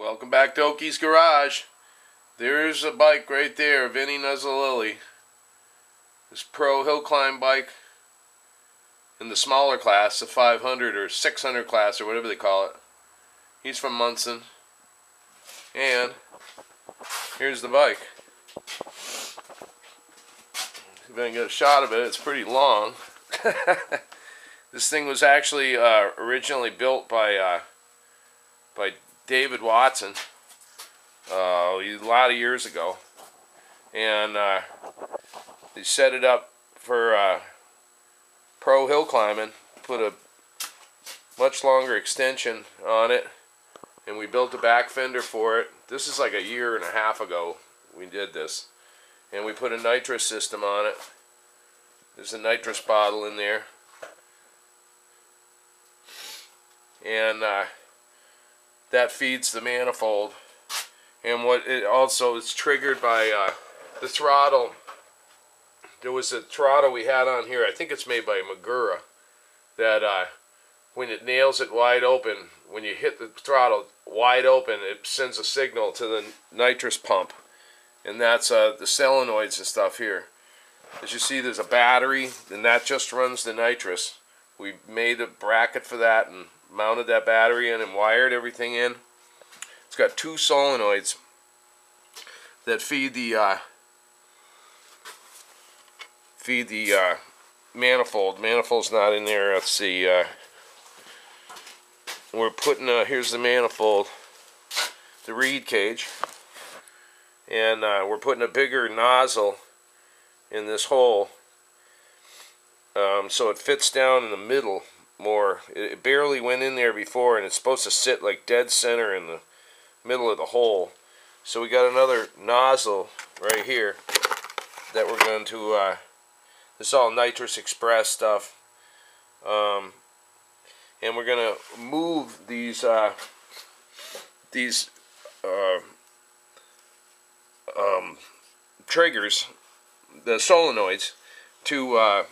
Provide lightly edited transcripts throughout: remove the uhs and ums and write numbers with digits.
Welcome back to Oakys Garage. There's a bike right there, Vinny Nuzzolli. This pro hill climb bike in the smaller class, the 500 or 600 class or whatever they call it. He's from Munson. And here's the bike. If I can get a shot of it, it's pretty long. This thing was actually originally built by David Watson a lot of years ago, and they set it up for pro hill climbing, put a much longer extension on it, and we built a back fender for it. This is like a year and a half ago we did this, and we put a nitrous system on it. There's a nitrous bottle in there, and that feeds the manifold. And what it also is triggered by the throttle. There was a throttle we had on here, I think it's made by Magura, that when it nails it wide open, when you hit the throttle wide open, it sends a signal to the nitrous pump. And that's the solenoids and stuff here. As you see, there's a battery, and that just runs the nitrous. We made a bracket for that and mounted that battery in and wired everything in. It's got two solenoids that feed the manifold. Manifold's not in there. Let's see. We're putting here's the manifold, the reed cage, and we're putting a bigger nozzle in this hole, so it fits down in the middle more. It barely went in there before, and it's supposed to sit like dead center in the middle of the hole. So we got another nozzle right here that we're going to this is all nitrous express stuff, and we're going to move these triggers, the solenoids, to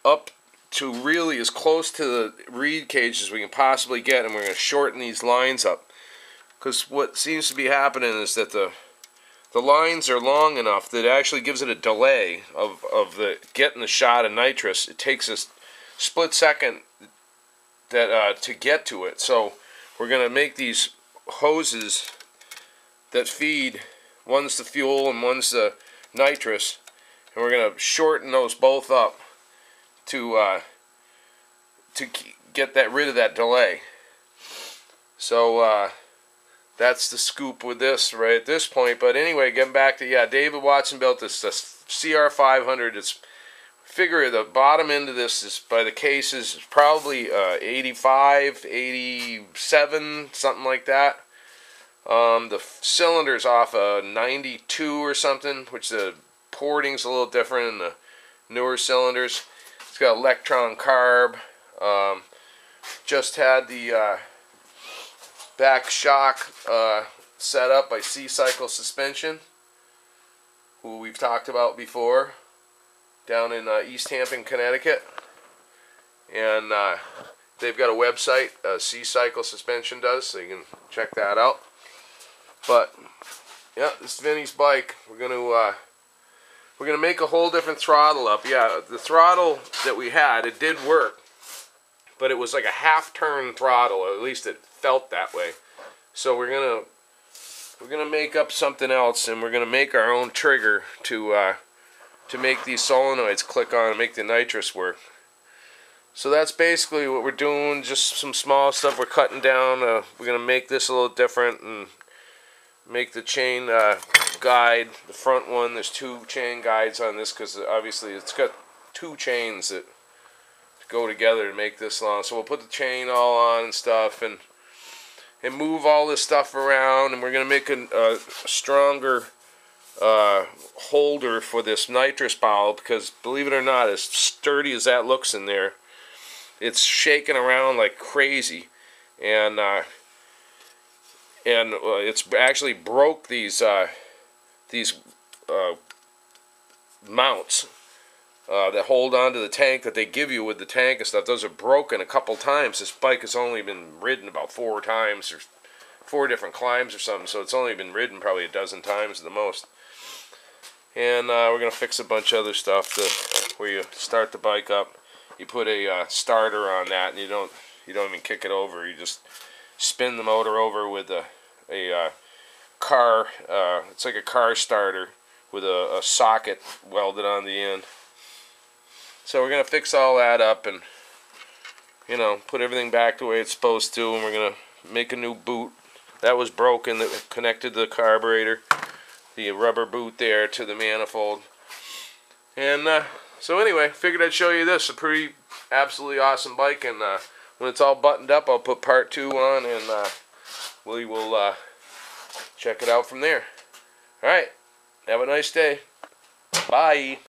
up to really as close to the reed cage as we can possibly get, and we're going to shorten these lines up. Because what seems to be happening is that the lines are long enough that it actually gives it a delay of the getting the shot of nitrous. It takes a split second that to get to it. So we're going to make these hoses that feed, one's the fuel and one's the nitrous, and we're going to shorten those both up to get rid of that delay. So that's the scoop with this right at this point. But anyway, getting back to, yeah, David Watson built this CR500. It's, figure the bottom end of this is, by the cases, probably 85, 87, something like that. The cylinder's off a 92 or something, which the porting's a little different in the newer cylinders. It's got electron carb. Just had the back shock set up by C-Cycle Suspension, who we've talked about before, down in East Hampton, Connecticut. And they've got a website, C-Cycle Suspension does, so you can check that out. But yeah, this is Vinny's bike. We're gonna make a whole different throttle up. Yeah, the throttle that we had, it did work, but it was like a half-turn throttle, or at least it felt that way. So we're gonna make up something else, and we're gonna make our own trigger to make these solenoids click on and make the nitrous work. So that's basically what we're doing. Just some small stuff we're cutting down. We're gonna make this a little different and make the chain guide, the front one. There's two chain guides on this because obviously it's got two chains that go together to make this long. So we'll put the chain all on and stuff, and move all this stuff around, and we're going to make a stronger holder for this nitrous bottle, because believe it or not, as sturdy as that looks in there, it's shaking around like crazy, and it's actually broke these mounts that hold on to the tank that they give you with the tank and stuff. Those are broken a couple times. This bike has only been ridden about 4 times or 4 different climbs or something, so it's only been ridden probably a dozen times at the most. And we're going to fix a bunch of other stuff where you start the bike up, you put a starter on that, and you don't even kick it over. You just spin the motor over with a car, it's like a car starter with a socket welded on the end. So we're going to fix all that up and, you know, put everything back the way it's supposed to, and we're going to make a new boot. That was broken, that connected to the carburetor, the rubber boot there to the manifold. And so anyway, figured I'd show you this, a pretty absolutely awesome bike, and when it's all buttoned up, I'll put part 2 on, and we will check it out from there. Alright, have a nice day. Bye.